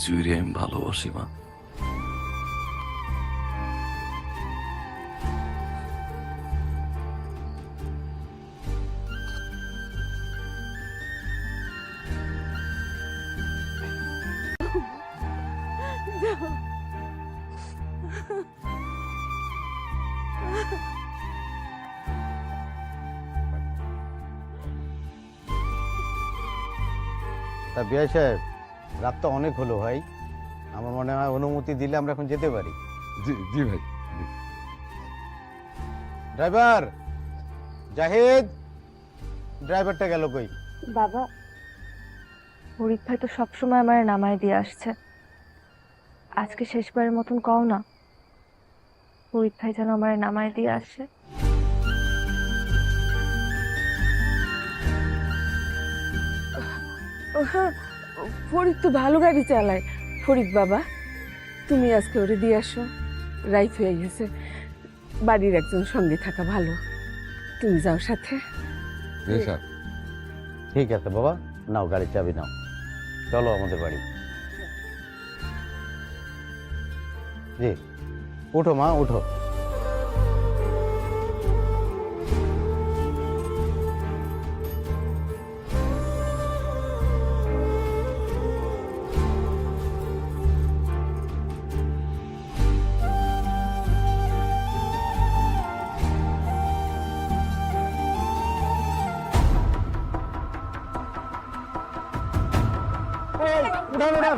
জুইরে আমি ভালোবাসি মা। তা বিআই সাহেব, রাত তো অনেক হলো ভাই, আমার মনে হয় অনুমতি দিলে আমরা এখন যেতে পারি। জি জি ভাই। ড্রাইভার জাহিদ, ড্রাইভারটা গেল কই? বাবা, ফরিদ ভাই তো সবসময় আমার নামায় দিয়ে আসছে, আজকে শেষবারের মতন কও না, ফরিদ ভাই যেন আমার নামায় দিয়ে আসে। হ্যাঁ, ফরিদ তো ভালো গাড়ি চালায়। ফরিদ বাবা, তুমি আজকে ওরে দিয়ে আসো, রাইত হয়ে গেছে, বাড়ির একজন সঙ্গে থাকা ভালো। তুমি যাও সাথে। স্যার। ঠিক আছে বাবা, নাও গাড়ির চাবি নাও, চলো আমাদের বাড়ি। জি, উঠো মা, উঠো। উঠান উঠান